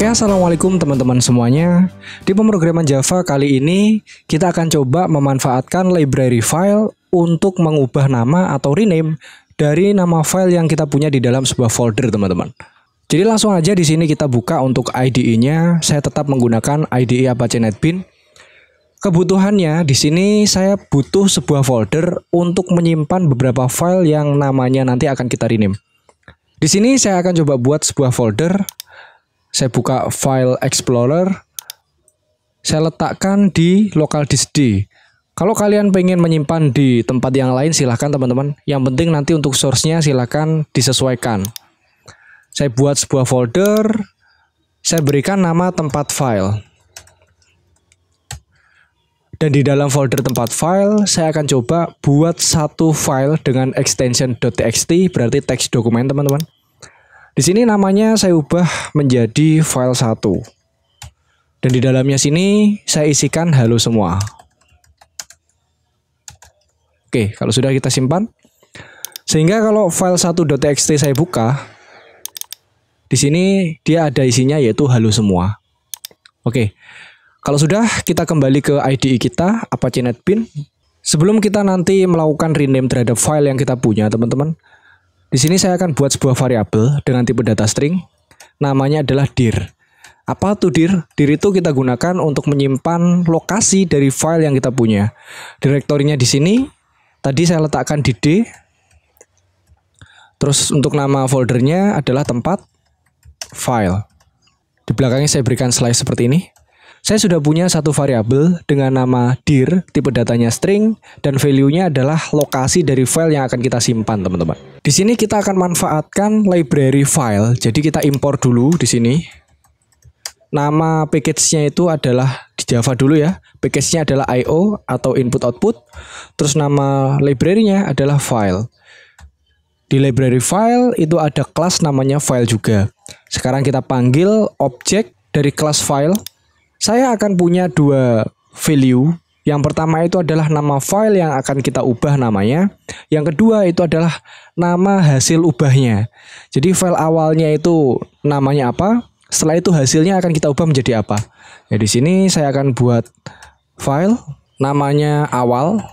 Oke, assalamualaikum teman-teman semuanya. Di pemrograman Java kali ini kita akan coba memanfaatkan library file untuk mengubah nama atau rename dari nama file yang kita punya di dalam sebuah folder, teman-teman. Jadi langsung aja di sini kita buka untuk IDE-nya. Saya tetap menggunakan IDE Apache NetBeans. Kebutuhannya di sini saya butuh sebuah folder untuk menyimpan beberapa file yang namanya nanti akan kita rename. Di sini saya akan coba buat sebuah folder. Saya buka file explorer, saya letakkan di local disk D. Kalau kalian pengen menyimpan di tempat yang lain silahkan teman-teman. Yang penting nanti untuk source-nya silahkan disesuaikan. Saya buat sebuah folder, saya berikan nama tempat file. Dan di dalam folder tempat file, saya akan coba buat satu file dengan extension .txt, berarti teks dokumen teman-teman. Di sini namanya saya ubah menjadi file 1. Dan di dalamnya sini saya isikan halo semua. Oke, kalau sudah kita simpan. Sehingga kalau file 1.txt saya buka, di sini dia ada isinya yaitu halo semua. Oke. Kalau sudah, kita kembali ke IDE kita, Apache NetBeans. Sebelum kita nanti melakukan rename terhadap file yang kita punya, teman-teman. Di sini saya akan buat sebuah variabel dengan tipe data string, namanya adalah dir. Apa tuh dir? Dir itu kita gunakan untuk menyimpan lokasi dari file yang kita punya. Direktorinya di sini, tadi saya letakkan di D. Terus untuk nama foldernya adalah tempat file. Di belakangnya saya berikan slash seperti ini. Saya sudah punya satu variabel dengan nama dir, tipe datanya string, dan value-nya adalah lokasi dari file yang akan kita simpan, teman-teman. Di sini kita akan manfaatkan library file. Jadi kita impor dulu di sini. Nama package-nya itu adalah di Java dulu ya. Package-nya adalah IO atau input output. Terus nama library-nya adalah file. Di library file itu ada kelas namanya file juga. Sekarang kita panggil objek dari kelas file. Saya akan punya dua value. Yang pertama itu adalah nama file yang akan kita ubah namanya. Yang kedua itu adalah nama hasil ubahnya. Jadi file awalnya itu namanya apa? Setelah itu hasilnya akan kita ubah menjadi apa? Ya, di sini saya akan buat file namanya awal.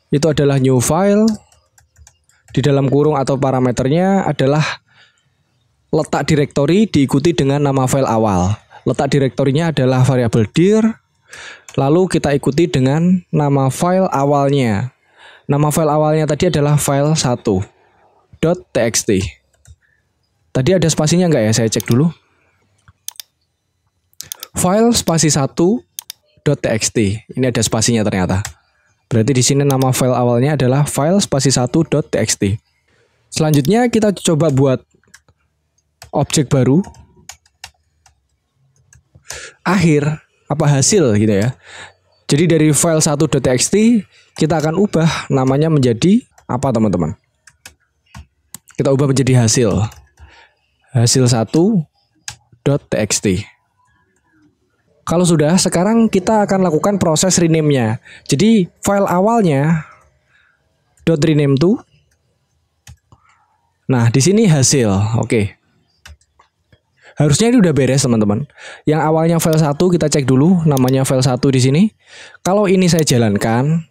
Itu adalah new file. Di dalam kurung atau parameternya adalah letak direktori diikuti dengan nama file awal. Letak direktorinya adalah variabel dir, lalu kita ikuti dengan nama file awalnya. Nama file awalnya tadi adalah file 1.txt. Tadi ada spasinya enggak ya? Saya cek dulu. File spasi 1.txt. Ini ada spasinya ternyata. Berarti di sini nama file awalnya adalah file spasi 1.txt. Selanjutnya kita coba buat objek baru. Akhir apa hasil gitu ya. Jadi dari file 1.txt kita akan ubah namanya menjadi apa teman-teman? Kita ubah menjadi hasil 1.txt. Kalau sudah, sekarang kita akan lakukan proses rename-nya. Jadi file awalnya .rename to. Nah, di sini hasil. Oke. Harusnya ini udah beres teman-teman. Yang awalnya file 1 kita cek dulu namanya file 1 di sini. Kalau ini saya jalankan,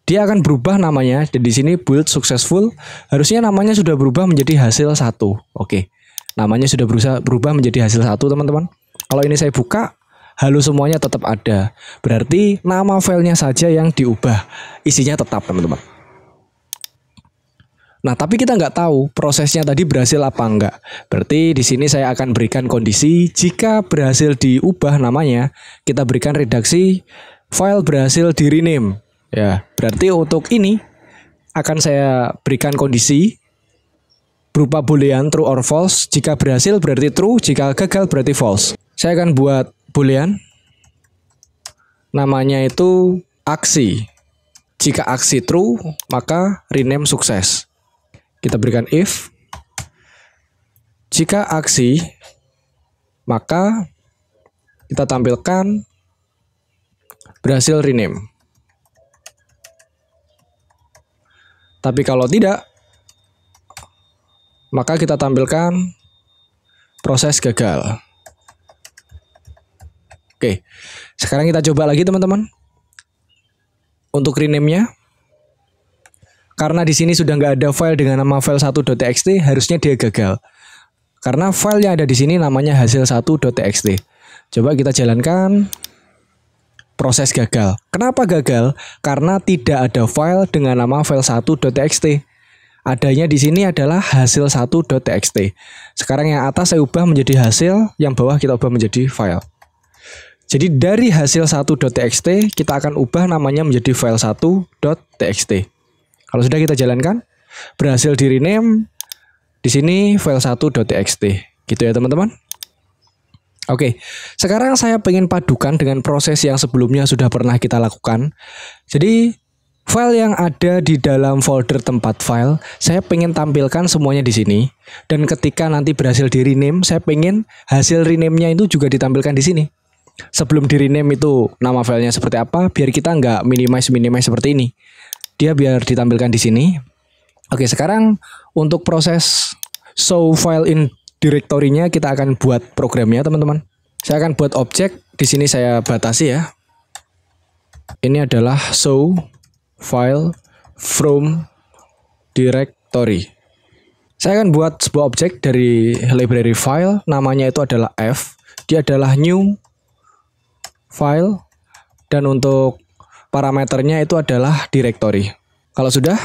dia akan berubah namanya. Dan di sini build successful. Harusnya namanya sudah berubah menjadi hasil 1. Oke. Namanya sudah berubah menjadi hasil 1 teman-teman. Kalau ini saya buka, halo semuanya tetap ada. Berarti nama filenya saja yang diubah. Isinya tetap teman-teman. Nah, tapi kita nggak tahu prosesnya tadi berhasil apa enggak. Berarti di sini saya akan berikan kondisi jika berhasil diubah namanya, kita berikan redaksi file berhasil di rename. Ya, berarti untuk ini akan saya berikan kondisi berupa boolean true or false. Jika berhasil berarti true, jika gagal berarti false. Saya akan buat boolean. Namanya itu aksi. Jika aksi true, maka rename sukses. Kita berikan if. Jika aksi, maka kita tampilkan berhasil rename. Tapi kalau tidak, maka kita tampilkan proses gagal. Oke, sekarang kita coba lagi teman-teman. Untuk rename-nya, karena di sini sudah nggak ada file dengan nama file1.txt, harusnya dia gagal. Karena file yang ada di sini namanya hasil1.txt. Coba kita jalankan. Proses gagal. Kenapa gagal? Karena tidak ada file dengan nama file1.txt. Adanya di sini adalah hasil1.txt. Sekarang yang atas saya ubah menjadi hasil, yang bawah kita ubah menjadi file. Jadi dari hasil1.txt kita akan ubah namanya menjadi file1.txt. Kalau sudah kita jalankan, berhasil di rename. Di sini file1.txt. Gitu ya teman-teman. Oke, sekarang saya pengen padukan dengan proses yang sebelumnya sudah pernah kita lakukan. Jadi, file yang ada di dalam folder tempat file, saya pengen tampilkan semuanya di sini. Dan ketika nanti berhasil di rename, saya pengen hasil rename-nya itu juga ditampilkan di sini. Sebelum di rename itu nama filenya seperti apa, biar kita nggak minimize seperti ini. Dia biar ditampilkan di sini. Oke, sekarang untuk proses show file in directory-nya kita akan buat programnya teman-teman. Saya akan buat objek. Di sini saya batasi ya. Ini adalah show file from directory. Saya akan buat sebuah objek dari library file. Namanya itu adalah F. Dia adalah new file. Dan untuk parameternya itu adalah directory. Kalau sudah,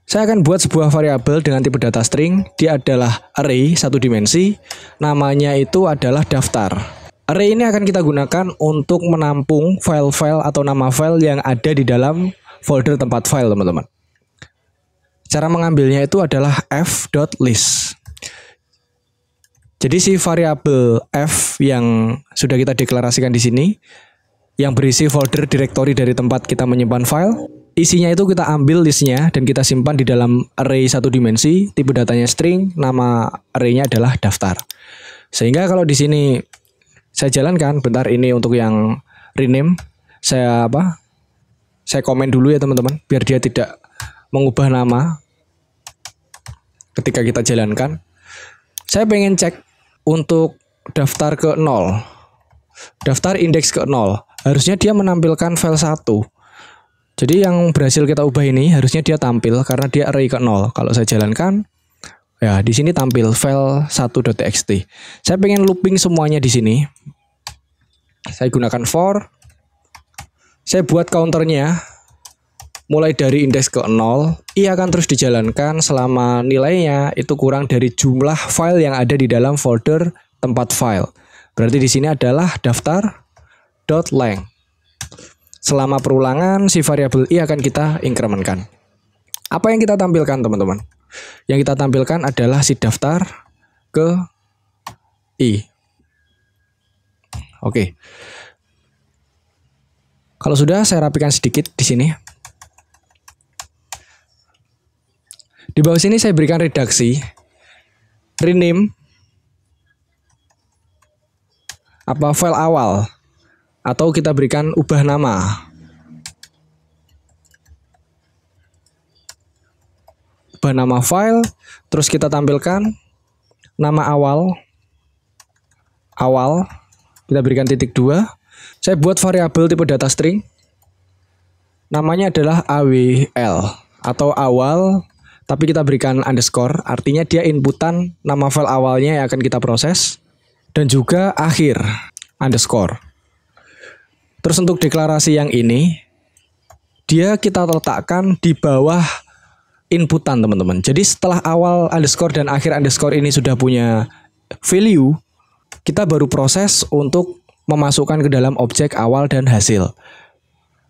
saya akan buat sebuah variabel dengan tipe data string. Dia adalah array satu dimensi. Namanya itu adalah daftar. Array ini akan kita gunakan untuk menampung file-file atau nama file yang ada di dalam folder tempat file, teman-teman. Cara mengambilnya itu adalah f.list. Jadi si variabel f yang sudah kita deklarasikan di sini, yang berisi folder directory dari tempat kita menyimpan file, isinya itu kita ambil listnya dan kita simpan di dalam array satu dimensi, tipe datanya string, nama arraynya adalah daftar. Sehingga kalau di sini saya jalankan, bentar ini untuk yang rename, saya komen dulu ya teman-teman, biar dia tidak mengubah nama ketika kita jalankan. Saya pengen cek untuk daftar ke 0, daftar indeks ke 0, harusnya dia menampilkan file 1. Jadi yang berhasil kita ubah ini harusnya dia tampil karena dia array ke 0. Kalau saya jalankan, ya di sini tampil file 1.txt. Saya pengen looping semuanya di sini. Saya gunakan for. Saya buat counternya mulai dari indeks ke 0. Ia akan terus dijalankan selama nilainya itu kurang dari jumlah file yang ada di dalam folder tempat file. Berarti di sini adalah daftar.length. Selama perulangan, si variabel i akan kita incrementkan. Apa yang kita tampilkan, teman-teman? Yang kita tampilkan adalah si daftar ke i. Oke. Kalau sudah, saya rapikan sedikit di sini. Di bawah sini saya berikan redaksi. Rename. Apa file awal. Atau kita berikan ubah nama. Ubah nama file, terus kita tampilkan nama awal. Kita berikan titik 2. Saya buat variabel tipe data string. Namanya adalah AWL atau awal, tapi kita berikan underscore, artinya dia inputan nama file awalnya yang akan kita proses, dan juga akhir underscore. Terus untuk deklarasi yang ini, dia kita letakkan di bawah inputan teman-teman. Jadi setelah awal underscore dan akhir underscore ini sudah punya value, kita baru proses untuk memasukkan ke dalam objek awal dan hasil.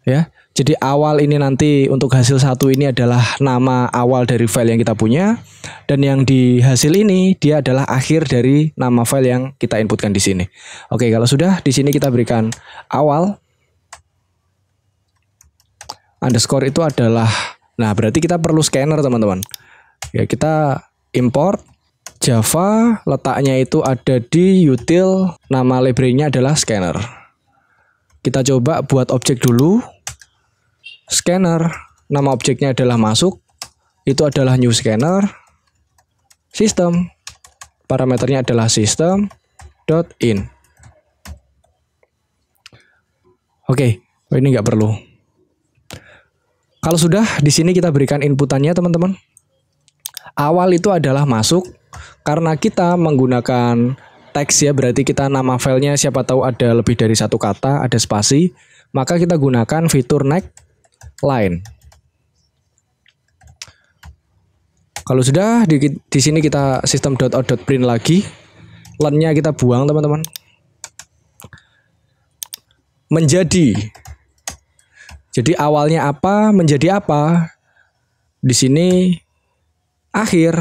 Ya, jadi awal ini nanti untuk hasil 1 ini adalah nama awal dari file yang kita punya, dan yang di hasil ini dia adalah akhir dari nama file yang kita inputkan di sini. Oke, kalau sudah di sini kita berikan awal. Underscore itu adalah, nah berarti kita perlu scanner teman-teman. Ya, kita import Java, letaknya itu ada di util, nama library-nya adalah scanner. Kita coba buat objek dulu. Scanner, nama objeknya adalah masuk, itu adalah new scanner. System, parameternya adalah system.in. Oke, ini nggak perlu. Kalau sudah, di sini kita berikan inputannya teman-teman. Awal itu adalah masuk, karena kita menggunakan teks ya, berarti kita nama filenya siapa tahu ada lebih dari satu kata, ada spasi, maka kita gunakan fitur next line. Kalau sudah, di sini kita system.out.print lagi, len-nya kita buang teman-teman. Menjadi. Jadi awalnya apa, menjadi apa. Di sini akhir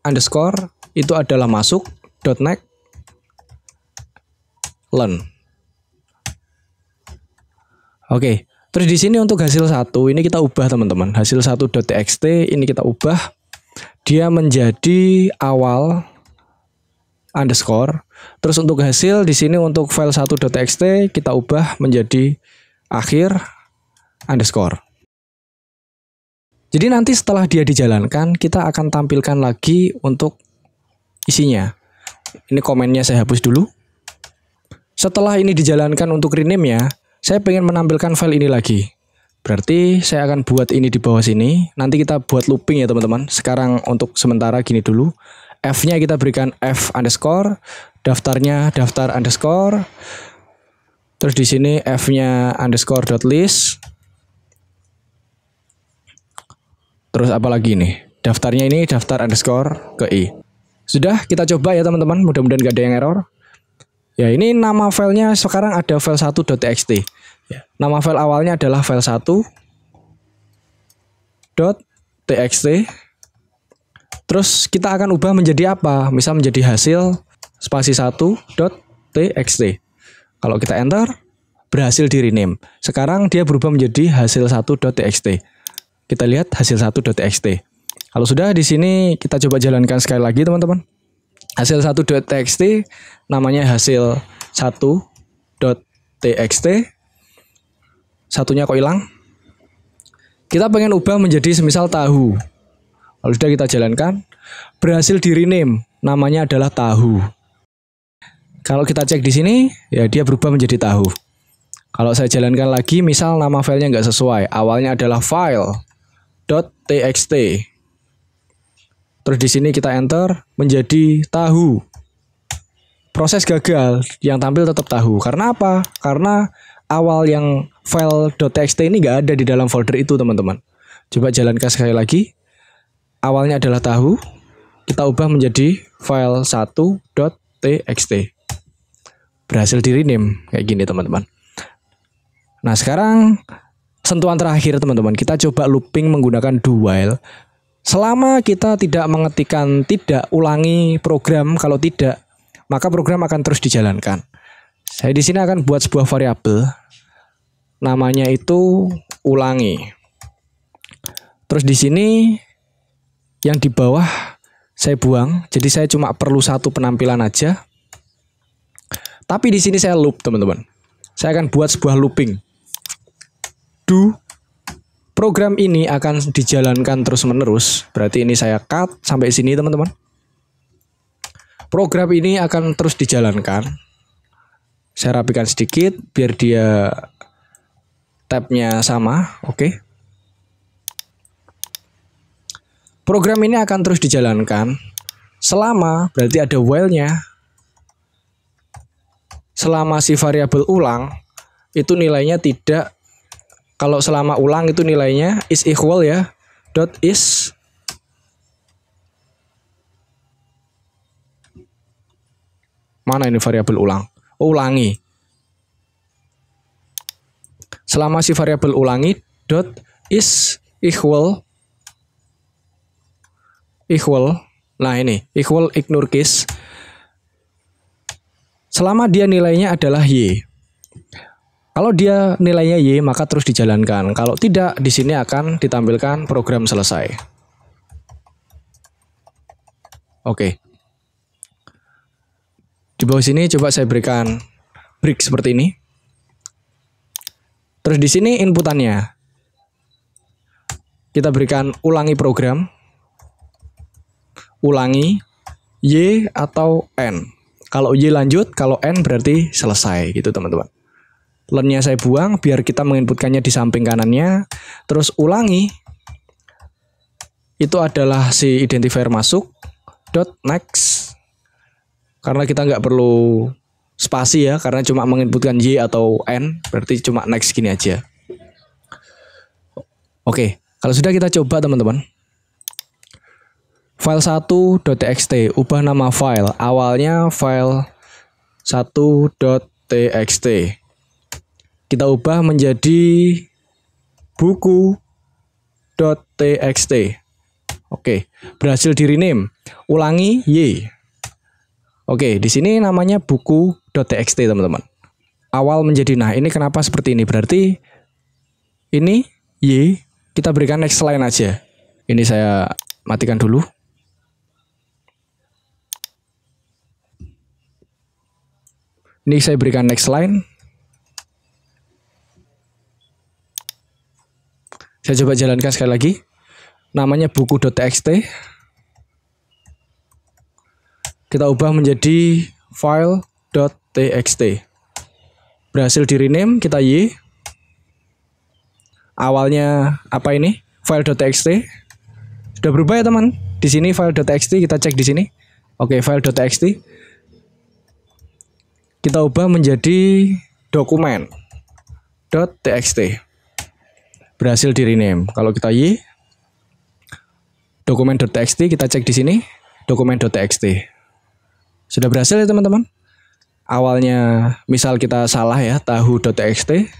underscore itu adalah masuk .next len. Oke, terus di sini untuk hasil 1 ini kita ubah teman-teman. Hasil 1.txt ini kita ubah dia menjadi awal underscore. Terus untuk hasil di sini untuk file 1.txt kita ubah menjadi akhir underscore. Jadi nanti setelah dia dijalankan kita akan tampilkan lagi untuk isinya. Ini komennya saya hapus dulu. Setelah ini dijalankan untuk rename ya, saya pengen menampilkan file ini lagi. Berarti saya akan buat ini di bawah sini. Nanti kita buat looping ya teman-teman. Sekarang untuk sementara gini dulu. F-nya kita berikan F underscore, daftarnya daftar underscore. Terus di sini F-nya underscore dot list. Terus apa lagi nih? Daftarnya ini daftar underscore ke i. Sudah, kita coba ya teman-teman. Mudah-mudahan gak ada yang error. Ya, ini nama filenya sekarang ada file 1.txt. Ya, nama file awalnya adalah file 1.txt. Terus kita akan ubah menjadi apa? Misal menjadi hasil spasi 1.txt. Kalau kita enter, berhasil di rename. Sekarang dia berubah menjadi hasil 1.txt. Kita lihat hasil 1.txt. Kalau sudah, di sini kita coba jalankan sekali lagi teman-teman. Hasil 1.txt namanya hasil 1.txt. Satunya kok hilang? Kita pengen ubah menjadi semisal tahu. Kalau sudah kita jalankan, berhasil di rename, namanya adalah tahu. Kalau kita cek di sini, ya dia berubah menjadi tahu. Kalau saya jalankan lagi, misal nama filenya nggak sesuai, awalnya adalah file.txt. Terus di sini kita enter menjadi tahu. Proses gagal, yang tampil tetap tahu. Karena apa? Karena awal yang file.txt ini nggak ada di dalam folder itu teman-teman. Coba jalankan sekali lagi. Awalnya adalah tahu, kita ubah menjadi file 1.txt. Berhasil di rename kayak gini teman-teman. Nah sekarang sentuhan terakhir teman-teman, kita coba looping menggunakan do while. Selama kita tidak mengetikkan tidak ulangi program, kalau tidak maka program akan terus dijalankan. Saya di sini akan buat sebuah variabel, namanya itu ulangi. Terus di sini yang di bawah saya buang, jadi saya cuma perlu satu penampilan aja. Tapi di sini saya loop teman-teman. Saya akan buat sebuah looping. Do program ini akan dijalankan terus-menerus. Berarti ini saya cut sampai sini teman-teman. Program ini akan terus dijalankan. Saya rapikan sedikit biar dia tabnya sama. Oke. Program ini akan terus dijalankan selama, berarti ada while-nya. Selama si variabel ulang itu nilainya tidak, kalau selama ulang itu nilainya is equal ya, dot is mana ini variabel ulang? Oh, ulangi. Selama si variabel ulangi dot is equal, nah ini equal ignore case. Selama dia nilainya adalah y. Kalau dia nilainya y, maka terus dijalankan. Kalau tidak, di sini akan ditampilkan program selesai. Oke. Di bawah sini coba saya berikan break seperti ini. Terus di sini inputannya kita berikan ulangi program. Ulangi Y atau N. Kalau Y lanjut, kalau N berarti selesai gitu teman-teman. Len-nya saya buang biar kita menginputkannya di samping kanannya. Terus ulangi. Itu adalah si identifier masuk. Dot next. Karena kita nggak perlu spasi ya, karena cuma menginputkan Y atau N, berarti cuma next gini aja. Oke, kalau sudah kita coba teman-teman. File 1.txt, ubah nama file. Awalnya file 1.txt. Kita ubah menjadi buku.txt. Oke, berhasil di rename. Ulangi Y. Oke, di sini namanya buku.txt teman-teman. Awal menjadi, nah ini kenapa seperti ini? Berarti ini Y, kita berikan next line aja. Ini saya matikan dulu. Ini saya berikan next line. Saya coba jalankan sekali lagi. Namanya buku.txt. Kita ubah menjadi file.txt. Berhasil di rename, kita Y. Awalnya apa ini? File.txt. Sudah berubah ya teman. Di sini file.txt, kita cek di sini. Oke, file.txt. Kita ubah menjadi dokumen.txt. Berhasil di rename. Kalau kita Y, dokumen.txt, kita cek di sini, dokumen.txt. Sudah berhasil ya teman-teman. Awalnya misal kita salah ya, tahu.txt.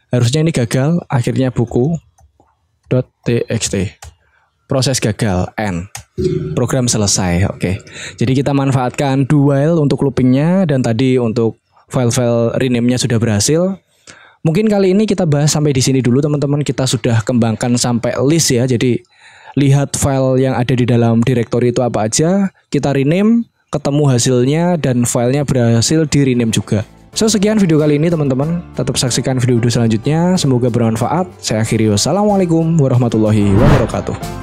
Harusnya ini gagal, akhirnya buku.txt. Proses gagal, N. Program selesai, oke. Jadi kita manfaatkan do while untuk loopingnya, dan tadi untuk file-file rename-nya sudah berhasil. Mungkin kali ini kita bahas sampai di sini dulu teman-teman. Kita sudah kembangkan sampai list ya. Jadi lihat file yang ada di dalam directory itu apa aja, kita rename, ketemu hasilnya, dan filenya berhasil di rename juga. So, sekian video kali ini teman-teman. Tetap saksikan video-video selanjutnya. Semoga bermanfaat. Saya akhiri. Wassalamualaikum warahmatullahi wabarakatuh.